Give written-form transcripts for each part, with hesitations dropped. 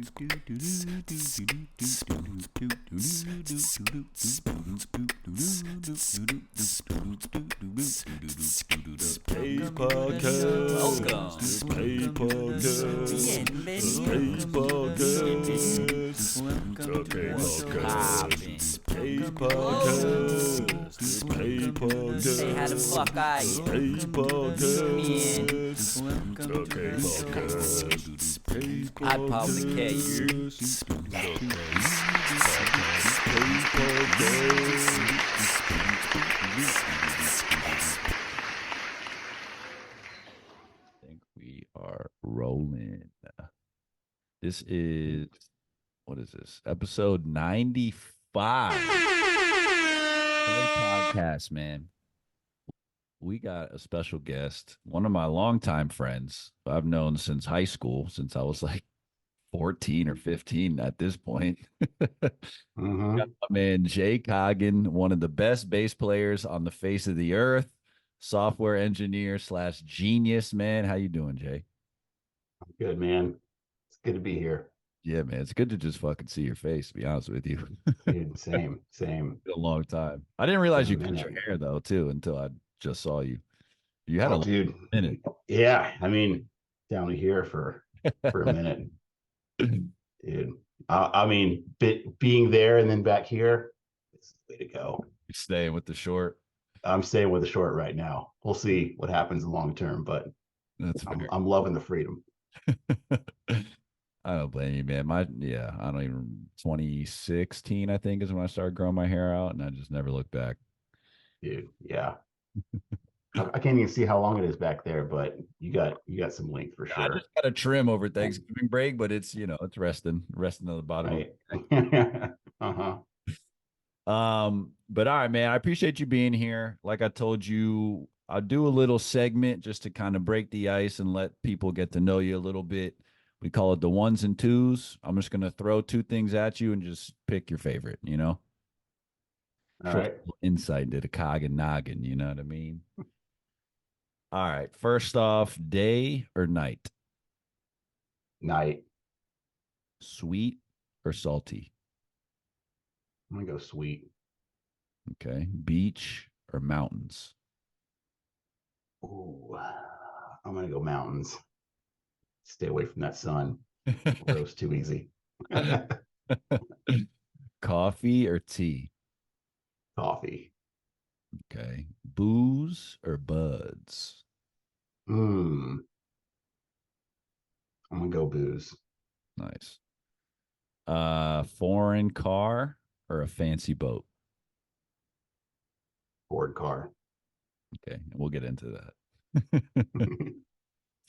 Hey, how the fuck are you? I'd probably care you. I think we are rolling. This is, what is this? Episode 95. Podcast, man. We got a special guest, one of my longtime friends I've known since high school, since I was like 14 or 15 at this point. Got my man Jay Coggin, one of the best bass players on the face of the earth, software engineer slash genius, man. How you doing, Jay? Good, man. It's good to be here. Yeah, man. It's good to just fucking see your face, to be honest with you. Dude, same. Been a long time. I didn't realize you Been a cut your minute. hair though, too, until I just saw you. You had a Dude. minute. Yeah, I mean, down here for a minute. Dude. I mean, being there and then back here, it's the way to go. You're staying with the short. I'm staying with the short right now. We'll see what happens long term, but That's fair. I'm loving the freedom. I don't blame you, man. I don't even 2016, I think, is when I started growing my hair out, and I just never looked back. Dude, yeah. I can't even see how long it is back there, but you got some length for I sure. just got a trim over Thanksgiving break, but it's it's resting on the bottom. Right. Uh-huh. But all right, man, I appreciate you being here. Like I told you, I'll do a little segment just to kind of break the ice and let people get to know you a little bit. We call it the ones and twos. I'm just gonna throw two things at you and just pick your favorite, All right. Insight into the Coggin noggin, you know what I mean? All right. First off, day or night? Night. Sweet or salty? I'm gonna go sweet. Okay. Beach or mountains? Ooh, I'm gonna go mountains. Stay away from that sun. Roast too easy. Coffee or tea? Coffee. Okay. Booze or buds? I'm gonna go booze. Nice. Foreign car or a fancy boat? Ford car. Okay. We'll get into that.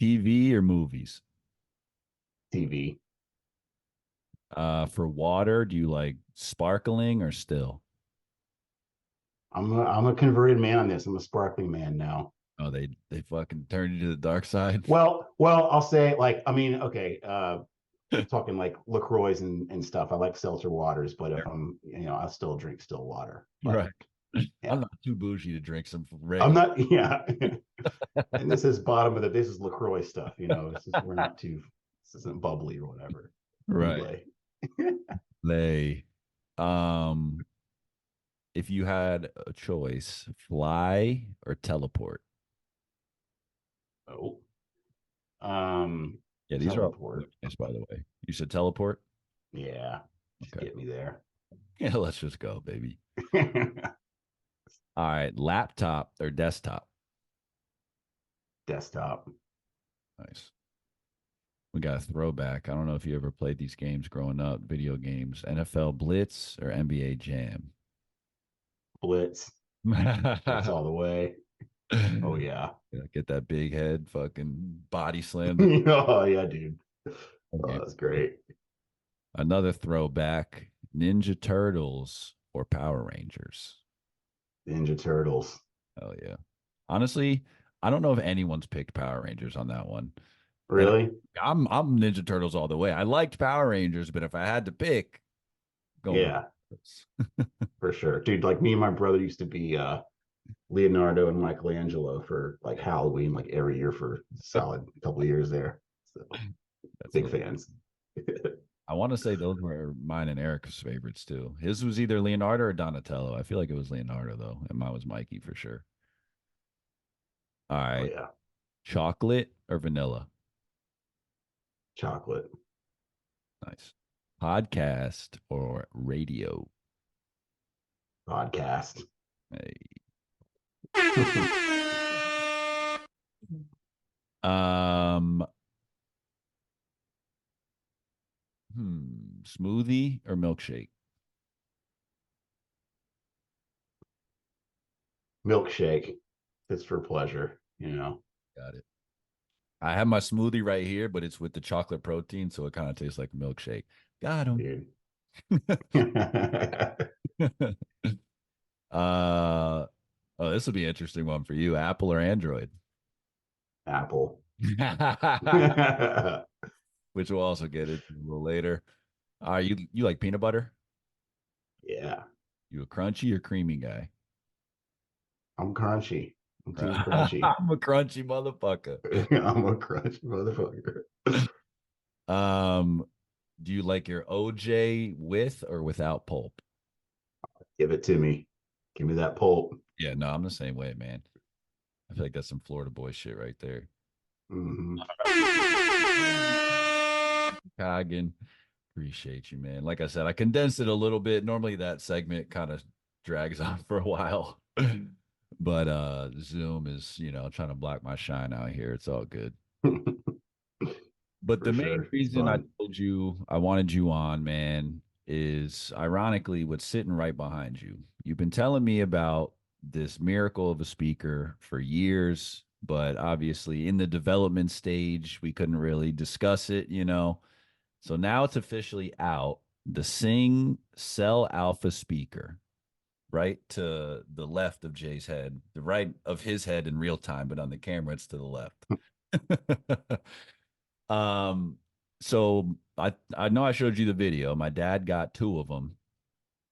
TV or movies? TV. For water, do you like sparkling or still? I'm a converted man on this. I'm a sparkling man now. Oh, they fucking turned you to the dark side. Well, I'll say okay, talking like LaCroix and stuff. I like seltzer waters, but if I'm, I still drink still water. But, Right. yeah. I'm not too bougie to drink some regular. I'm not, yeah. And this is this is LaCroix stuff, we're not too, this isn't bubbly or whatever. Right. They, if you had a choice, fly or teleport? Oh. Yeah, these teleport. are all nice, by the way. You said teleport? Yeah. Just Okay. get me there. Yeah, let's just go, baby. All right, laptop or desktop? Desktop. Nice. We got a throwback. I don't know if you ever played these games growing up, video games. NFL Blitz or NBA Jam? Blitz. Blitz all the way. Oh, yeah. Get that big head, fucking body slam. Oh, yeah, dude. Oh, that's great. Another throwback, Ninja Turtles or Power Rangers? Ninja Turtles. Oh, yeah. Honestly, I don't know if anyone's picked Power Rangers on that one. Really? And I'm Ninja Turtles all the way. I liked Power Rangers, but if I had to pick, go Yeah, for sure, dude. Like me and my brother used to be Leonardo and Michelangelo for like Halloween, like every year for a solid couple of years there. So That's big fans. I want to say those were mine and Eric's favorites too. His was either Leonardo or Donatello. I feel like it was Leonardo though, and mine was Mikey for sure. All Oh right, yeah, chocolate or vanilla? chocolate. Nice. Podcast or radio? Podcast. Hey. Um, smoothie or milkshake? Milkshake. It's for pleasure, you know. Got it. I have my smoothie right here, but it's with the chocolate protein, so it kind of tastes like a milkshake. Got him. Dude. Oh, this will be an interesting one for you. Apple or Android? Apple. Which we'll also get into a little later. You like peanut butter? Yeah, You a crunchy or creamy guy? I'm crunchy. I'm team crunchy. I'm a crunchy motherfucker. I'm a crunchy motherfucker. Um, do you like your OJ with or without pulp? Give it to me. Give me that pulp. Yeah, no, I'm the same way, man. I feel like that's some Florida boy shit right there. Mm-hmm. Coggin, appreciate you, man. Like I said, I condensed it a little bit. Normally that segment kind of drags on for a while. But Zoom is, trying to block my shine out here. It's all good. But For the main sure. It's reason I fun. told you I wanted you on, man, is ironically what's sitting right behind you. You've been telling me about this miracle of a speaker for years, but obviously in the development stage, we couldn't really discuss it. So now it's officially out. The Sing Cell Alpha speaker, right to the left of Jay's head, the right of his head in real time, but on the camera, it's to the left. Um, so I know I showed you the video. My dad got two of them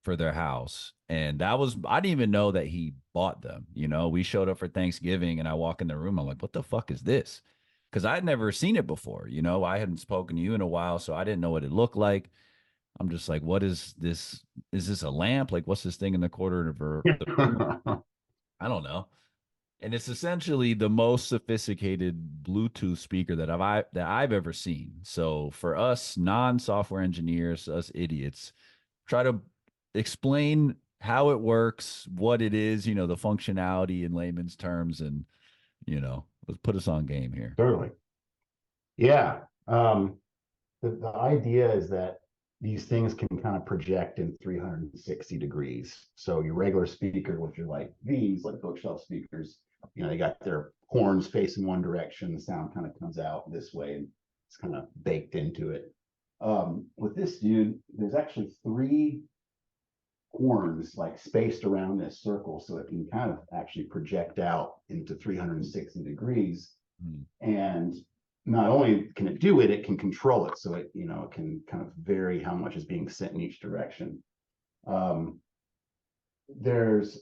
for their house, and that was I didn't even know that he bought them. We showed up for Thanksgiving, and I walk in the room. I'm like, what the fuck is this? Because I'd never seen it before. I hadn't spoken to you in a while, so I didn't know what it looked like. I'm just like, what is this? Is this a lamp? Like, what's this thing in the corner of the room? I don't know. And it's essentially the most sophisticated Bluetooth speaker that I've ever seen. So for us non-software engineers, us idiots, try to explain how it works, what it is, the functionality in layman's terms, and let's put us on game here. Totally. Yeah. The idea is that these things can kind of project in 360 degrees. So your regular speaker, which are like these, like bookshelf speakers, they got their horns facing one direction. The sound kind of comes out this way, and it's kind of baked into it. With this dude, there's actually three horns like spaced around this circle, so it can kind of actually project out into 360 degrees. Hmm. And not only can it do it, it can control it. So it can kind of vary how much is being sent in each direction. Um, and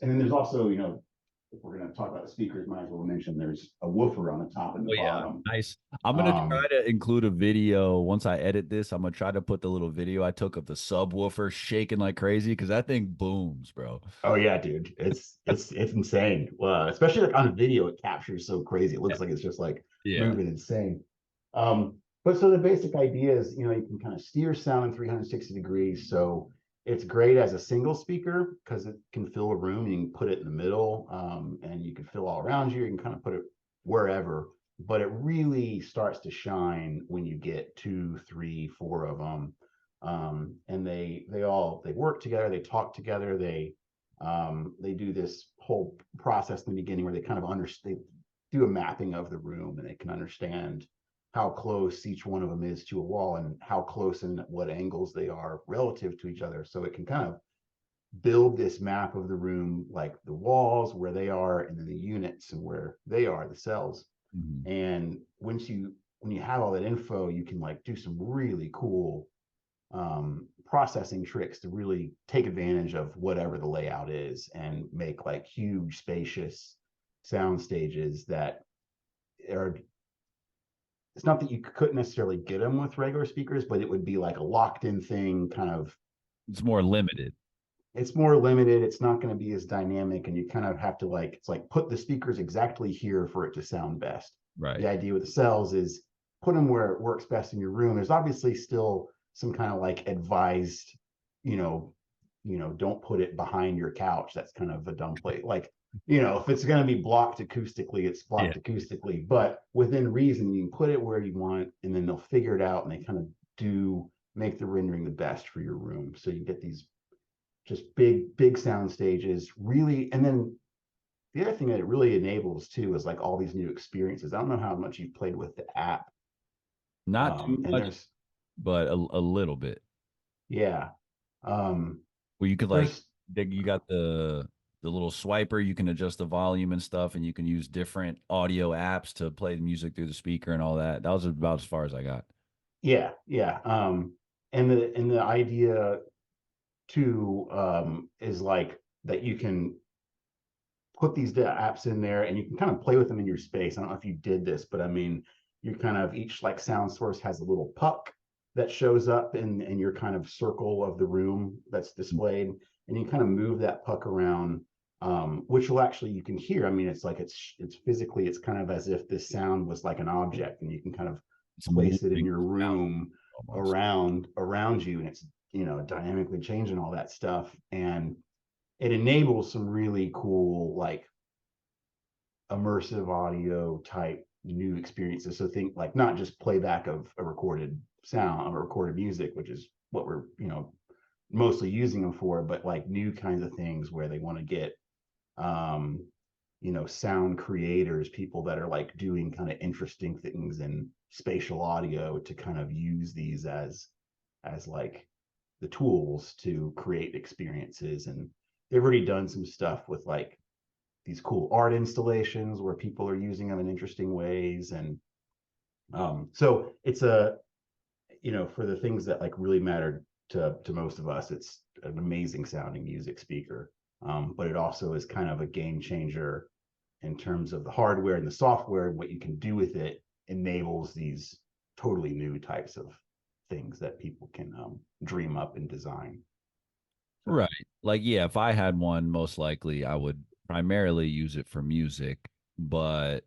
then there's also, if we're going to talk about the speakers, might as well mention there's a woofer on the top and the bottom. Nice. I'm gonna try to include a video once I edit this. I'm gonna try to put the little video I took of the subwoofer shaking like crazy because that thing booms, bro. Oh yeah, dude, it's insane. Especially like on video, it captures so crazy. It looks like it's just like Yeah. moving insane. But so the basic idea is, you can kind of steer sound in 360 degrees. So it's great as a single speaker because it can fill a room. You can put it in the middle, and you can fill all around you. You can kind of put it wherever. But it really starts to shine when you get two, three, four of them, and they work together. They talk together. They do this whole process in the beginning where they kind of understand, do a mapping of the room, and they can understand how close each one of them is to a wall and how close and at what angles they are relative to each other. So it can kind of build this map of the room, like the walls, where they are, and then the units and where they are, the cells. Mhm. And when you have all that info, you can like do some really cool processing tricks to really take advantage of whatever the layout is and make like huge spacious sound stages that are it's not that you couldn't necessarily get them with regular speakers, but it would be like a locked in thing kind of. It's more limited. It's more limited. It's not going to be as dynamic, and you kind of have to like, it's like put the speakers exactly here for it to sound best. Right. The idea with the cells is put them where it works best in your room. There's obviously still some kind of like advised, don't put it behind your couch. That's kind of a dumb place. Like, if it's going to be blocked acoustically, it's blocked acoustically, but within reason, you can put it where you want, and then they'll figure it out, and they kind of do make the rendering the best for your room. So you get these just big sound stages, really. And then the other thing that it really enables too is like all these new experiences. I don't know how much you've played with the app. Not too much, but a little bit. Yeah. Where you could like, you got the little swiper, you can adjust the volume and stuff, and you can use different audio apps to play the music through the speaker and all that. That was about as far as I got. Yeah. And the idea too is like that you can put these apps in there and you can kind of play with them in your space. I don't know if you did this, but I mean, you kind of, each like sound source has a little puck that shows up in your kind of circle of the room that's displayed, and you kind of move that puck around, which will actually, you can hear. I mean, it's like it's physically, it's kind of as if this sound was like an object, and you can kind of place it in your room around you, and it's dynamically changing all that stuff, and it enables some really cool like immersive audio type new experiences. So think like not just playback of a recorded sound or recorded music, which is what we're mostly using them for, but like new kinds of things where they want to get sound creators, people that are like doing kind of interesting things in spatial audio, to kind of use these as like the tools to create experiences. And they've already done some stuff with like these cool art installations where people are using them in interesting ways. And so it's for the things that like really matter to most of us, it's an amazing sounding music speaker. But it also is kind of a game changer in terms of the hardware and the software, and what you can do with it enables these totally new types of things that people can dream up and design. Right. Like, yeah, if I had one, most likely I would primarily use it for music, but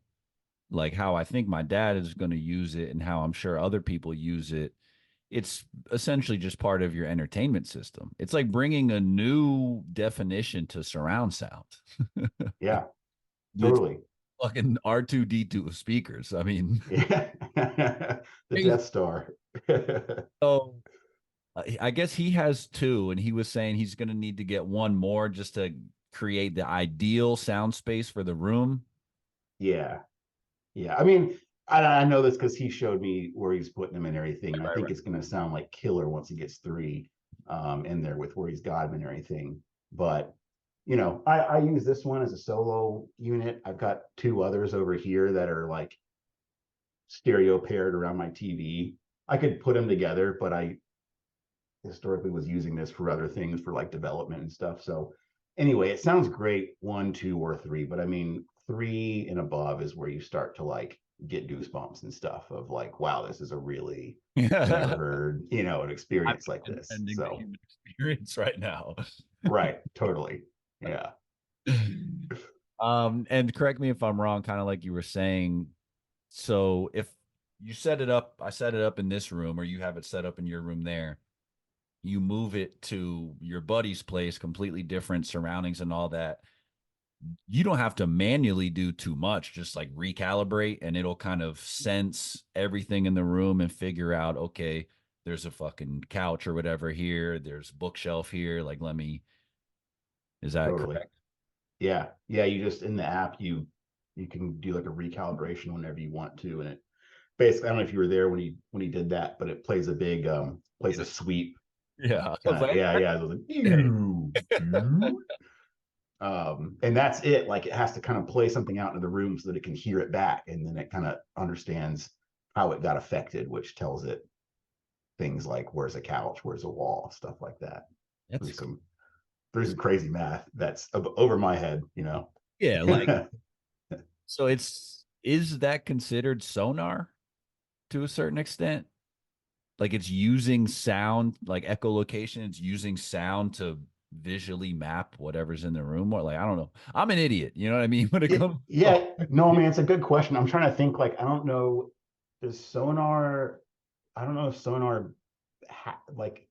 like how I think my dad is going to use it and how I'm sure other people use it, it's essentially just part of your entertainment system. It's like bringing a new definition to surround sound. Yeah, totally. Fucking R2D2 speakers. I mean, yeah. The Death Star. So I guess he has two, and he was saying he's going to need to get one more just to create the ideal sound space for the room. Yeah. I mean, I know this because he showed me where he's putting them and everything. I think it's going to sound like killer once he gets three in there with where he's got them and everything. But I use this one as a solo unit. I've got two others over here that are like stereo paired around my TV. I could put them together, but I historically was using this for other things, for like development and stuff. So anyway, it sounds great 1, 2, or 3, but I mean 3 and above is where you start to like get goosebumps and stuff of like, wow, this is a really never heard an experience like this. So experience right now. Right, totally. Yeah. And correct me if I'm wrong, kind of like you were saying. So if you set it up, I set it up in this room, or you have it set up in your room there, you move it to your buddy's place, completely different surroundings and all that. You don't have to manually do too much, just like recalibrate, and it'll kind of sense everything in the room and figure out, okay, there's a fucking couch or whatever here, there's a bookshelf here, like is that correct? Yeah, you just, in the app, you can do like a recalibration whenever you want to, and it basically, I don't know if you were there when he did that, but it plays a big plays a sweep. Yeah. Yeah. And that's it. Like, it has to kind of play something out into the room so that it can hear it back, and then it kind of understands how it got affected, which tells it things like where's a couch, where's a wall, stuff like that. There's some crazy math that's over my head, Yeah, like so is that considered sonar to a certain extent. Like it's using sound, like echolocation. It's using sound to visually map whatever's in the room. Or like I don't know. I'm an idiot. You know what I mean? When it comes. Yeah, no, I mean it's a good question. I'm trying to think. Like I don't know. Does sonar? I don't know if sonar, like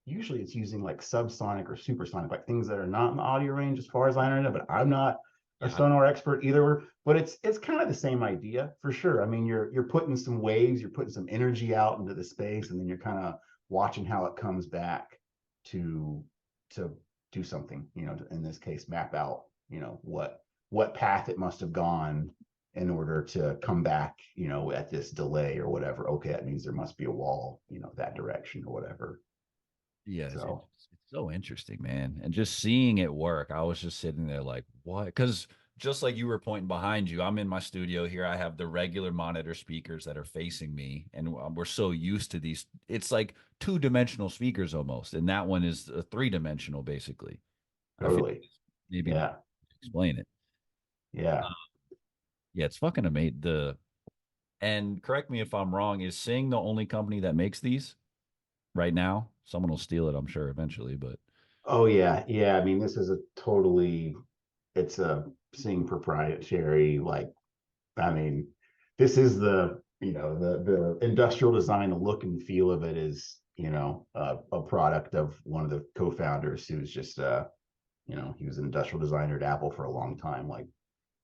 usually it's using like subsonic or supersonic, like things that are not in the audio range, as far as I know. But I'm not a Yeah. sonar expert either. But it's kind of the same idea for sure. I mean, you're putting some waves, you're putting some energy out into the space, and then you're kind of watching how it comes back to to do something. You know, in this case, map out. You know what path it must have gone in order to come back. You know, at this delay or whatever. Okay, that means there must be a wall. You know, that direction or whatever. Yeah, So it's so interesting, man. And just seeing it work, I was just sitting there like, what? Because just like you were pointing behind you, I'm in my studio here. I have the regular monitor speakers that are facing me, and we're so used to these. It's like two-dimensional speakers almost, and that one is a three-dimensional, basically. I feel totally. maybe Yeah. explain it. Yeah. Yeah, it's fucking amazing. And correct me if I'm wrong, is Sing the only company that makes these right now? Someone will steal it, I'm sure, eventually, but Oh yeah. Yeah. I mean, this is a totally, it's a Sing proprietary, like, I mean, this is the industrial design, the look and feel of it is, a product of one of the co-founders who's just he was an industrial designer at Apple for a long time. Like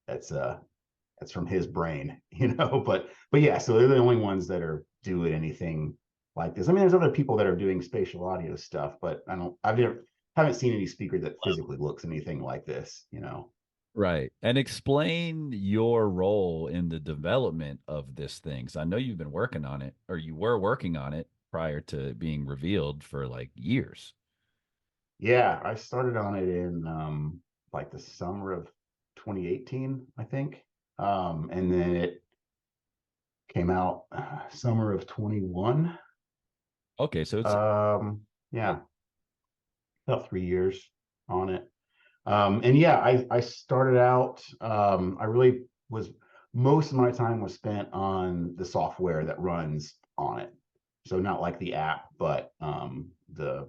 that's that's from his brain, but yeah, so they're the only ones that are doing anything like this. I mean, there's other people that are doing spatial audio stuff, but I've never haven't seen any speaker that physically looks anything like this. right. And explain your role in the development of this thing. 'Cause I know you've been working on it, or you were working on it prior to being revealed for like years. Yeah, I started on it in like the summer of 2018, I think. And then it came out summer of 21. Okay, so it's Yeah, about 3 years on it. And yeah, I started out, I really was, most of my time was spent on the software that runs on it. So not like the app, but the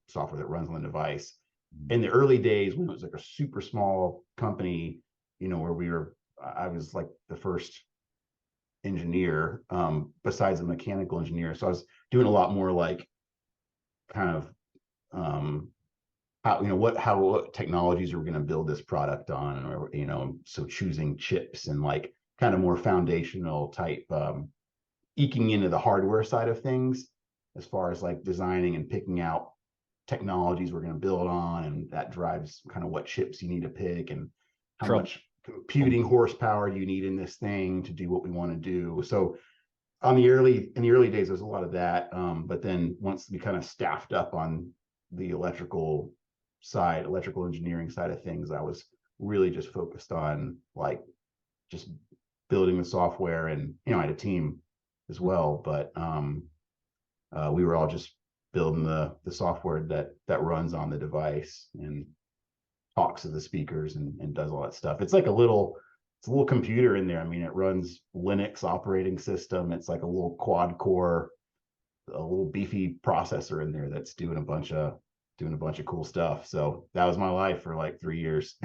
software that runs on the device. In the early days when it was like a super small company, where I was like the first engineer, besides a mechanical engineer. So I was doing a lot more like kind of um, what technologies are we going to build this product on, or so choosing chips and like kind of more foundational type, eking into the hardware side of things, as far as like designing and picking out technologies we're going to build on, and that drives kind of what chips you need to pick and how trouble. much computing horsepower do you need in this thing to do what we want to do. So in the early days there's a lot of that, but then once we kind of staffed up on the electrical engineering side of things, I was really just focused on like just building the software, and I had a team as well, but we were all just building the software that runs on the device and talks to the speakers and does all that stuff. It's a little computer in there. I mean, it runs Linux operating system. It's like a little quad core, a little beefy processor in there that's doing a bunch of cool stuff. So that was my life for like 3 years.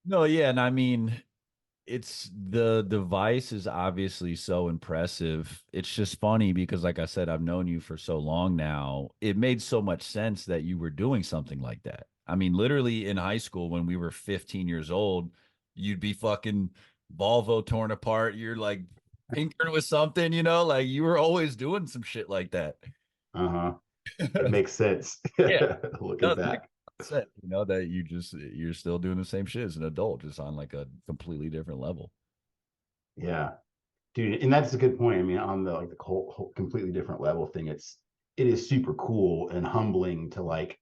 No, yeah, and I mean, it's the device is obviously so impressive. It's just funny because, like I said, I've known you for so long now. It made so much sense that you were doing something like that. I mean, literally in high school when we were 15 years old, you'd be fucking Volvo torn apart. You're like tinkering with something, like you were always doing some shit like that. Uh-huh. It makes sense. Yeah, Looking does make back. sense, that you're still doing the same shit as an adult, just on like a completely different level. Yeah. Dude, and that's a good point. I mean, on the like the whole completely different level thing, it is super cool and humbling to like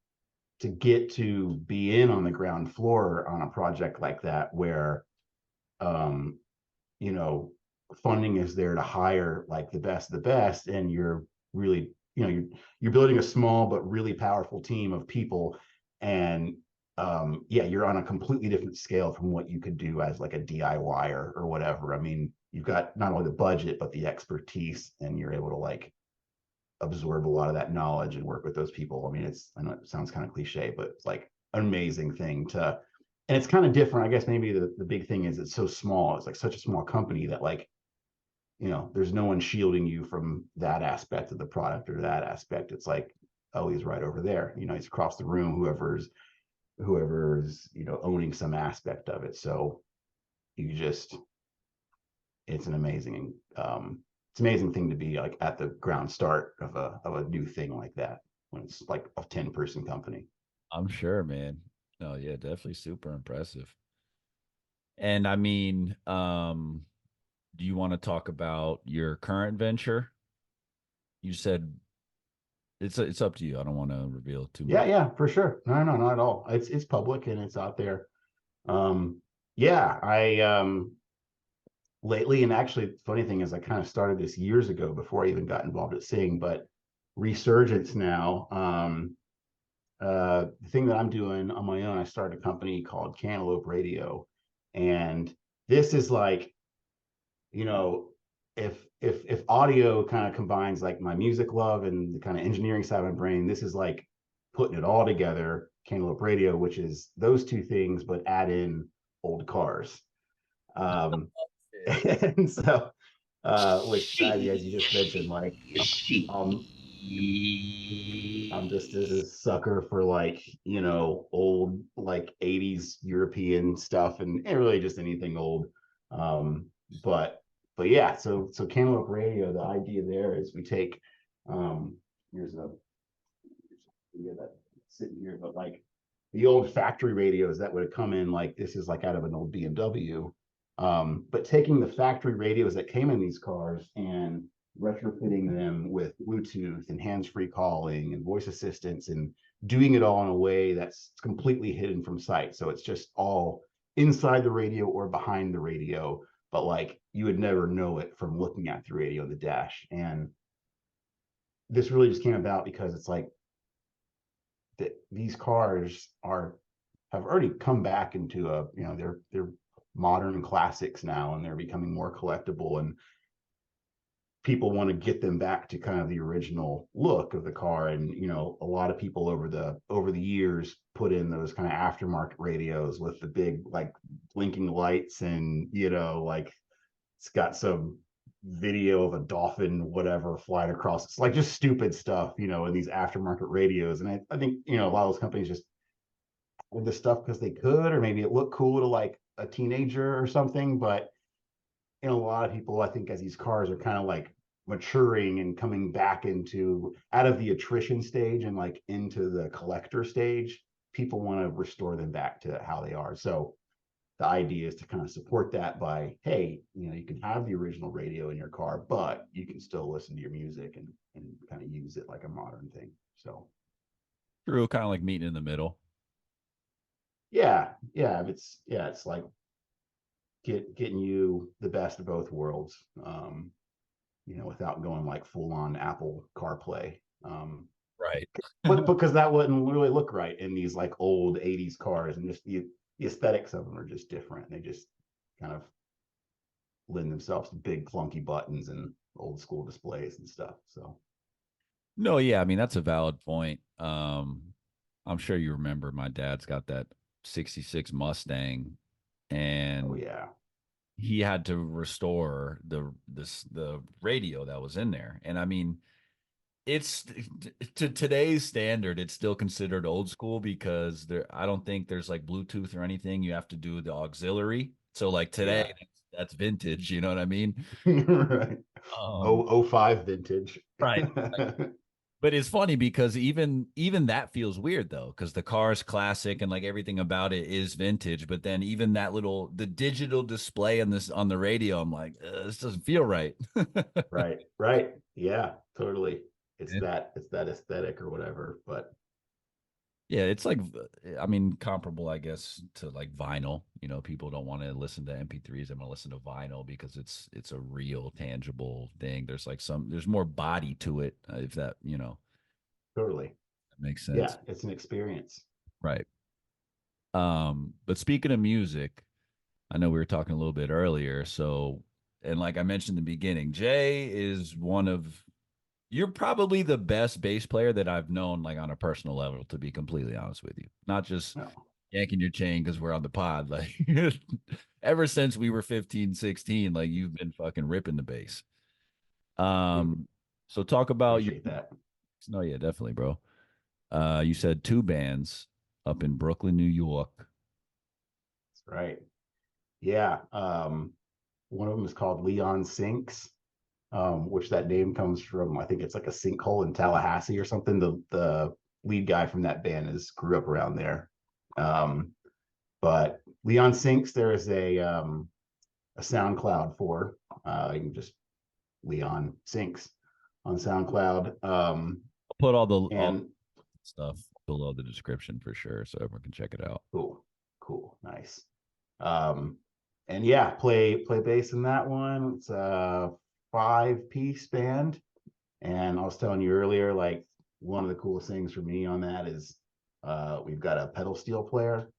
to get to be in on the ground floor on a project like that, where um you know funding is there to hire like the best of the best, and you're really, you're building a small but really powerful team of people, and yeah, you're on a completely different scale from what you could do as like a DIYer or whatever. I mean, you've got not only the budget, but the expertise, and you're able to like absorb a lot of that knowledge and work with those people. I mean, I know it sounds kind of cliche, but it's like an amazing thing to, and it's kind of different. I guess maybe the big thing is it's so small. It's like such a small company that like, there's no one shielding you from that aspect of the product or that aspect. It's like, oh, he's right over there. He's across the room, whoever's, owning some aspect of it. So you just, it's an amazing, thing to be like at the ground start of a new thing like that when it's like a 10-person company. I'm sure, man. No, yeah, definitely super impressive. And I mean, do you want to talk about your current venture? You said it's up to you. I don't want to reveal too Yeah, much. yeah, for sure. No, no, not at all. It's public and it's out there. Yeah, I lately, and actually, funny thing is, I kind of started this years ago before I even got involved at Sing, but resurgence now. The thing that I'm doing on my own, I started a company called Cantaloupe Radio, and this is like, you know, if audio kind of combines like my music love and the kind of engineering side of my brain, this is like putting it all together. Cantaloupe Radio, which is those two things, but add in old cars. Um, and so, which as you just mentioned, like, um, I'm just a sucker for like, old like 80s European stuff and really just anything old. Um, but yeah, so Cantaloupe Radio, the idea there is we take um here's a yeah, that sitting here, but like the old factory radios that would have come in, like this is like out of an old BMW. But taking the factory radios that came in these cars and retrofitting them with Bluetooth and hands-free calling and voice assistants and doing it all in a way that's completely hidden from sight. So it's just all inside the radio or behind the radio, but like you would never know it from looking at the radio in the dash. And this really just came about because it's like that these cars have already come back into they're modern classics now, and they're becoming more collectible, and people want to get them back to kind of the original look of the car. And a lot of people over the years put in those kind of aftermarket radios with the big like blinking lights, and like it's got some video of a dolphin whatever flying across. It's like just stupid stuff, in these aftermarket radios. And I think a lot of those companies just did this stuff because they could, or maybe it looked cool to like a teenager or something. But a lot of people, I think, as these cars are kind of like maturing and coming back into out of the attrition stage and like into the collector stage, people want to restore them back to how they are. So the idea is to kind of support that by, hey, you can have the original radio in your car, but you can still listen to your music and kind of use it like a modern thing. So True, kind of like meeting in the middle. it's like getting you the best of both worlds, without going like full on Apple CarPlay. Right. But because that wouldn't really look right in these like old 80s cars, and just the aesthetics of them are just different. They just kind of lend themselves to big clunky buttons and old school displays and stuff. So No, yeah, I mean that's a valid point. I'm sure you remember my dad's got that 66 Mustang, oh and yeah. he had to restore the radio that was in there. And I mean, it's to today's standard, it's still considered old school because I don't think there's like Bluetooth or anything. You have to do the auxiliary. So like today, Yeah. that's vintage, you know what I mean? Right. Um, Oh, 05 vintage. right. But it's funny because even that feels weird though, because the car's classic and like everything about it is vintage. But then even the digital display on the radio, I'm like, this doesn't feel right. Right. Yeah, totally. It's And that aesthetic or whatever. But yeah, it's like, I mean, comparable, I guess, to like vinyl. People don't want to listen to MP3s. They want to listen to vinyl because it's a real, tangible thing. There's more body to it, if that totally. that makes Yeah, sense. it's an experience. Right. But speaking of music, I know we were talking a little bit earlier. So And like I mentioned in the beginning, Jay is you're probably the best bass player that I've known, like on a personal level, to be completely honest with you. Not just No. yanking your chain because we're on the pod. Like ever since we were 15, 16, like you've been fucking ripping the bass. So talk about your Appreciate that. no, yeah, definitely, bro. You said 2 bands up in Brooklyn, New York. That's right. Yeah. One of them is called Leon Sinks, which that name comes from. I think it's like a sinkhole in Tallahassee or something. The lead guy from that band grew up around there. But Leon Sinks, there is a SoundCloud for. You can just Leon Sinks on SoundCloud. I'll put all And stuff below the description for sure, so everyone can check it out. cool, nice. And yeah, play bass in that one. It's a 5-piece band. And I was telling you earlier, like one of the coolest things for me on that is we've got a pedal steel player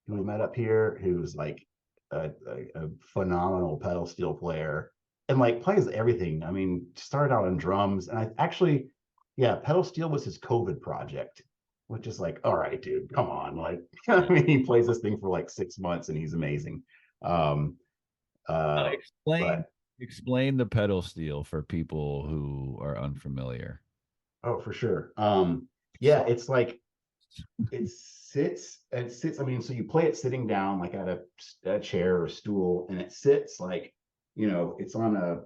who we met up here who's like a phenomenal pedal steel player and like plays everything. I mean, started out on drums, and I actually, yeah, pedal steel was his COVID project, which is like, all right, dude, come on. Like, I mean, he plays this thing for like 6 months and he's amazing. Um, Explain but explain the pedal steel for people who are unfamiliar. oh, for sure. Yeah, it's like it sits. I mean, so you play it sitting down like at a chair or a stool, and it sits like, it's on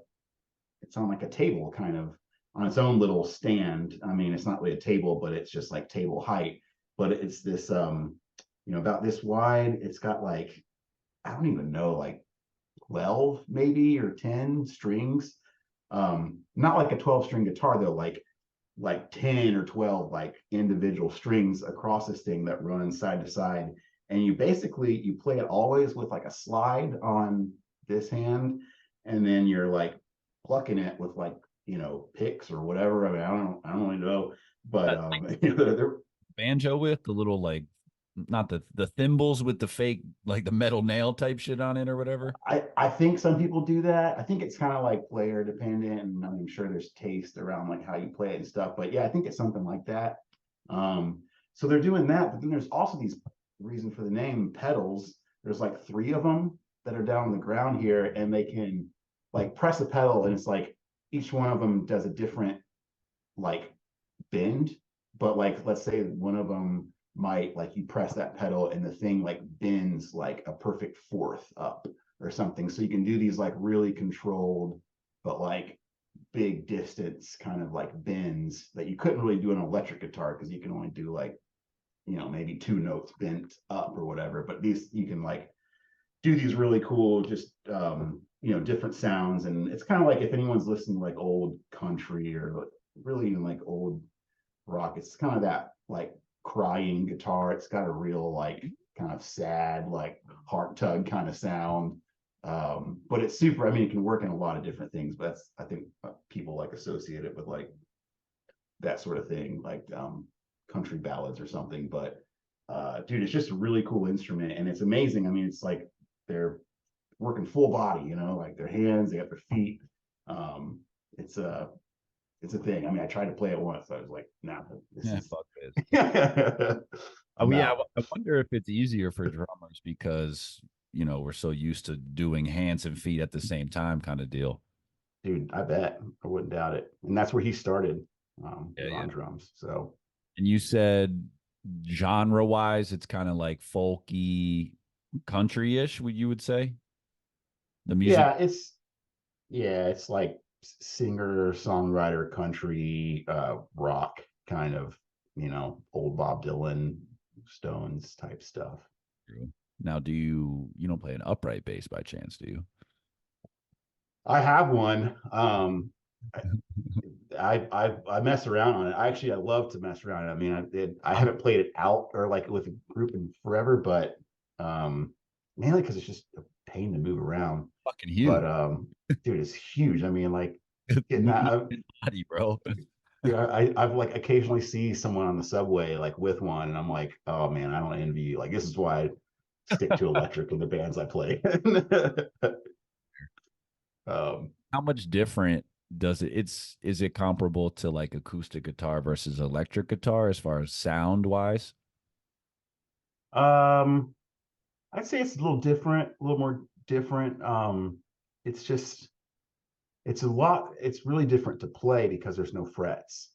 like a table kind of on its own little stand. I mean, it's not really a table, but it's just like table height. But it's this about this wide. It's got like, I don't even know, like 12 maybe or 10 strings. Not like a 12-string guitar though, like 10 or 12 like individual strings across this thing that run side to side. And you play it always with like a slide on this hand, and then you're like plucking it with like, picks or whatever. I mean, I don't really know, but they're, Banjo with the little like not the thimbles with the fake like the metal nail type shit on it or whatever. I think some people do that. I think it's kind of like player dependent, and I'm sure there's taste around like how you play it and stuff. But yeah, I think it's something like that. So they're doing that, but then there's also these reason for the name pedals. There's like 3 of them that are down on the ground here, and they can like press a pedal, and it's like each one of them does a different like bend. But like, let's say one of them might, like, you press that pedal and the thing like bends like a perfect fourth up or something. So you can do these like really controlled, but like big distance kind of like bends that you couldn't really do an electric guitar because you can only do like, maybe 2 notes bent up or whatever. But these, you can like do these really cool, just different sounds. And it's kind of like, if anyone's listening to like old country or really even like old rock, it's kind of that like crying guitar. It's got a real like kind of sad, like heart tug kind of sound. But it's super. I mean, it can work in a lot of different things, but that's, I think, people like associate it with like that sort of thing, like country ballads or something. But dude, it's just a really cool instrument, and it's amazing. I mean, it's like they're working full body, like their hands, they got their feet. It's a thing. I mean, I tried to play it once. I was like, nah, this Yeah, is fuck this. I'm Yeah, out. I wonder if it's easier for drummers because we're so used to doing hands and feet at the same time, kind of deal. Dude, I bet. I wouldn't doubt it. And that's where he started, Yeah, on yeah. drums. So And you said genre wise, it's kind of like folky, country ish. What you would say the music? yeah, it's like singer, songwriter, country, rock kind of, old Bob Dylan, Stones type stuff. Now, you don't play an upright bass by chance, do you? I have one. I mess around on it. I love to mess around. I mean, I haven't played it out or like with a group in forever, but mainly because it's just a pain to move around. Fucking huge. But dude, it's huge. I mean, like, getting Moving that. your body, bro. Yeah, I've like occasionally see someone on the subway like with one, and I'm like, oh man, I don't envy you. Like, this is why I stick to electric in the bands I play. How much different does is it comparable to like acoustic guitar versus electric guitar as far as sound wise? um, I'd say it's a little different, a little more different. It's just it's really different to play because there's no frets,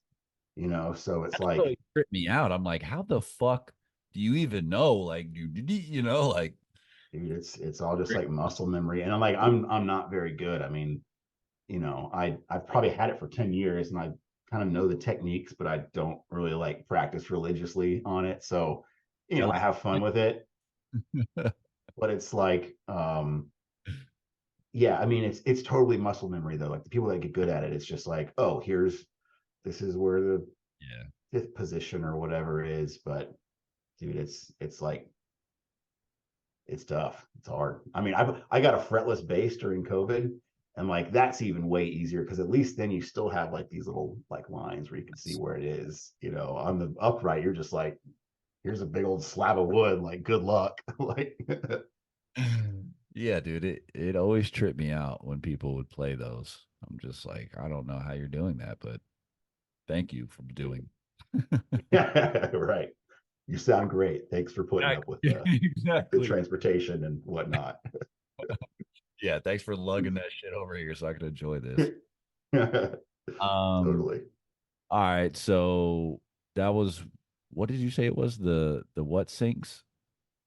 so it's That's like, really tripped me out. I'm like, how the fuck do you even know? Like, like dude, it's all just like muscle memory. And I'm not very good. I mean, I've probably had it for 10 years and I kind of know the techniques, but I don't really like practice religiously on it. So, yeah, I have fun with it, but it's like, yeah, I mean, it's totally muscle memory though. Like the people that get good at it, it's just like, oh, this is where the yeah. fifth position or whatever is. But dude, it's like, it's tough. It's hard. I mean, I got a fretless bass during COVID, and like that's even way easier because at least then you still have like these little like lines where you can see where it is. On the upright, you're just like, here's a big old slab of wood. Like, good luck. Like, Yeah, dude, it always tripped me out when people would play those. I'm just like, I don't know how you're doing that, but thank you for doing. right. You sound great. Thanks for putting up with the Exactly. transportation and whatnot. Yeah, thanks for lugging that shit over here so I could enjoy this. Um, Totally. all right, so that was what did you say it was? The what sinks?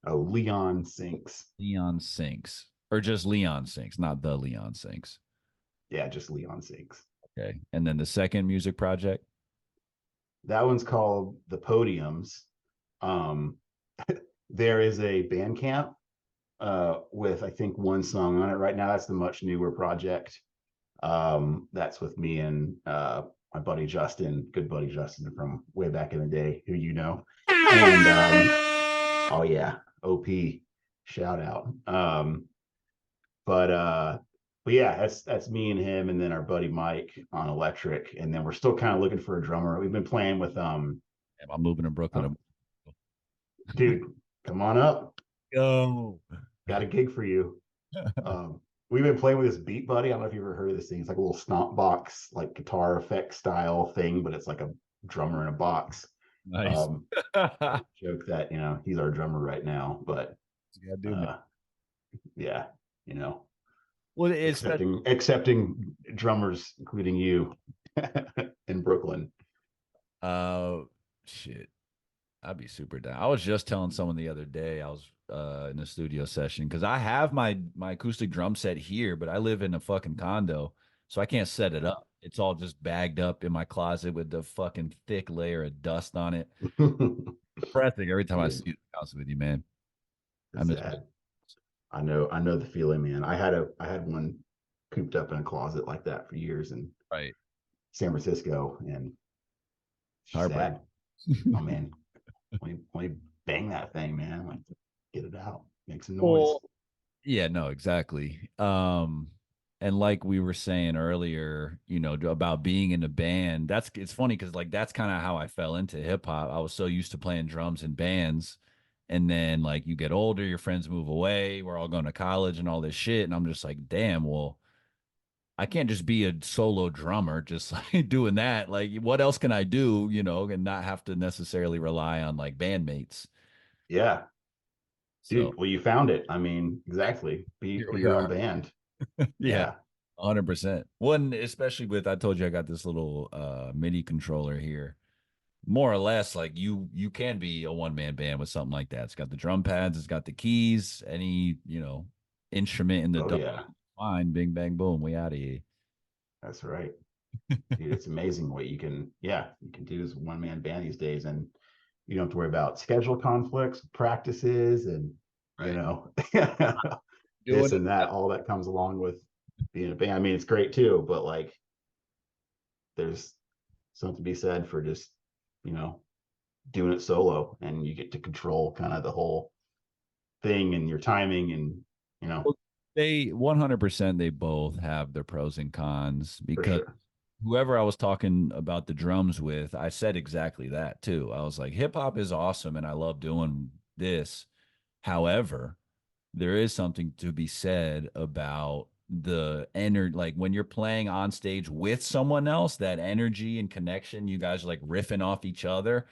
Oh, Leon Sinks. Leon sinks. Or just Leon sinks, not the Leon sinks. Yeah, just Leon Sinks. Okay. And then the second music project. That one's called The Podiums. Um, there is a Bandcamp with I think one song on it right now. That's the much newer project. That's with me and my buddy Justin, good buddy Justin from way back in the day, who you know. And oh yeah, OP, shout out. But but yeah, that's me and him, and then our buddy Mike on electric, and then we're still kind of looking for a drummer. We've been playing with I'm moving to oh, Brooklyn. dude, come on up, Go. got a gig for you. We've been playing with this Beat Buddy. I don't know if you've ever heard of this thing. It's like a little stomp box, like guitar effect style thing, but it's like a drummer in a box. Nice. Um, Joke that he's our drummer right now, but Yeah, do man. uh, yeah, you know, Well, it's accepting drummers, including you, in Brooklyn. uh shit. I'd be super down. I was just telling someone the other day I was in a studio session because I have my acoustic drum set here, but I live in a fucking condo, so I can't set it up. It's all just bagged up in my closet with the fucking thick layer of dust on it. Depressing every time I Dude, see it. To be honest with you, man. I it's miss. sad. I know the feeling, man. I had one cooped up in a closet like that for years in Right. San Francisco, and it's Heartbreak. sad. Oh man, when you bang that thing, man, like, get it out, make some noise. Well, yeah, no, exactly. And like we were saying earlier, about being in a band, it's funny because like that's kind of how I fell into hip hop. I was so used to playing drums in bands, and then like you get older, your friends move away, we're all going to college and all this shit, and I'm just like, damn, well, I can't just be a solo drummer, just like doing that. Like, what else can I do, and not have to necessarily rely on like bandmates. Yeah, So dude. Well, you found it. I mean, exactly. Be here be we your own are. band. Yeah. Yeah. 100%. One, especially with I told you I got this little MIDI controller here. More or less, like you can be a one man band with something like that. It's got the drum pads, it's got the keys, any instrument in the Oh dome. yeah, Fine, bing bang boom, we out of here. that's right, dude. It's amazing what you can do as a one man band these days, and you don't have to worry about schedule conflicts, practices, and you Right. know Doing this it. and that. All that comes along with being a band. I mean, it's great too, but like, there's something to be said for just you know doing it solo, and you get to control kind of the whole thing and your timing, and you know Well, they 100% they both have their pros and cons for because sure. whoever I was talking about the drums with, I said exactly that too. I was like, hip hop is awesome and I love doing this. However, there is something to be said about the energy, like when you're playing on stage with someone else, that energy and connection, you guys are like riffing off each other.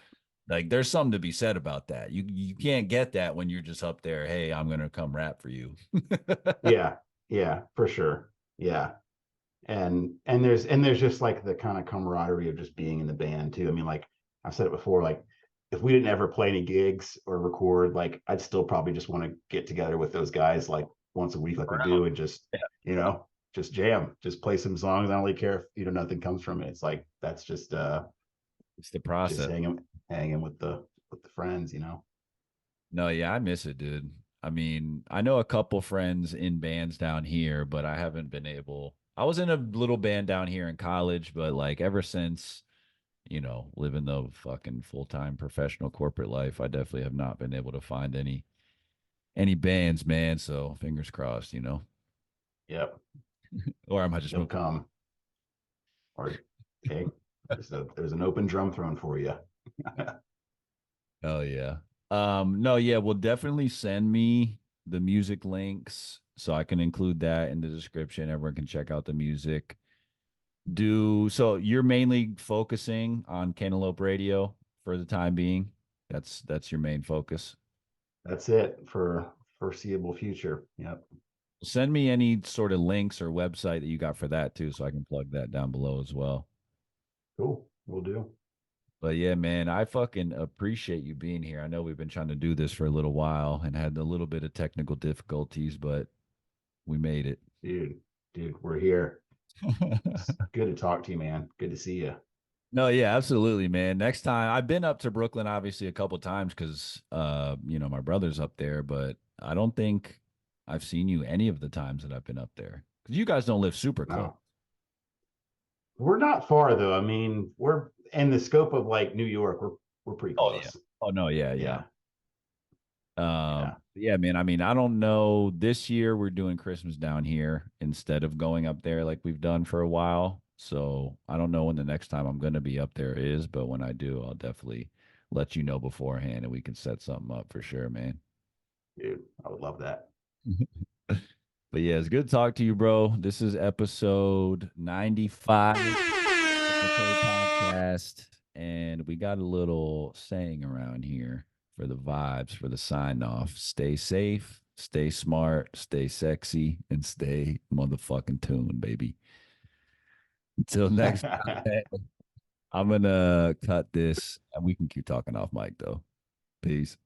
Like there's something to be said about that. You can't get that when you're just up there, hey, I'm gonna come rap for you. Yeah, yeah, for sure. Yeah. And there's just like the kind of camaraderie of just being in the band too. I mean, like I've said it before, like if we didn't ever play any gigs or record, like I'd still probably just want to get together with those guys like once a week, like we do, and just, you know, just jam, just play some songs. I don't really care if, nothing comes from it. It's like that's It's the just process. hanging with the friends. No, yeah, I miss it, dude. I mean, I know a couple friends in bands down here, but I haven't been able. I was in a little band down here in college, but like ever since, living the fucking full-time professional corporate life, I definitely have not been able to find any bands, man. So fingers crossed. Yep, Or am I just they'll moving? come. Or okay, there's an open drum thrown for you. Oh yeah. No, yeah, well definitely send me the music links so I can include that in the description. Everyone can check out the music. So you're mainly focusing on Cantaloupe Radio for the time being. That's your main focus. That's it for foreseeable future. Yep. Send me any sort of links or website that you got for that too, so I can plug that down below as well. Cool. We'll do. But yeah, man, I fucking appreciate you being here. I know we've been trying to do this for a little while and had a little bit of technical difficulties, but we made it. Dude, we're here. It's good to talk to you, man. Good to see you. No, yeah, absolutely, man. Next time, I've been up to Brooklyn obviously a couple times because my brother's up there, but I don't think I've seen you any of the times that I've been up there. Because you guys don't live super close. No, we're not far though. I mean, we're in the scope of like New York. We're pretty Oh yeah. close. Oh no, yeah, yeah. Yeah. Yeah. Yeah, man. I mean, I don't know. This year we're doing Christmas down here instead of going up there like we've done for a while. So I don't know when the next time I'm gonna be up there is, but when I do, I'll definitely let you know beforehand and we can set something up for sure, man. Dude, I would love that. But yeah, it's good to talk to you, bro. This is episode 95 of the kPodcast, and we got a little saying around here for the vibes, for the sign off. Stay safe, stay smart, stay sexy, and stay motherfucking tuned, baby. Until next time, I'm gonna cut this, and we can keep talking off mic though. Peace.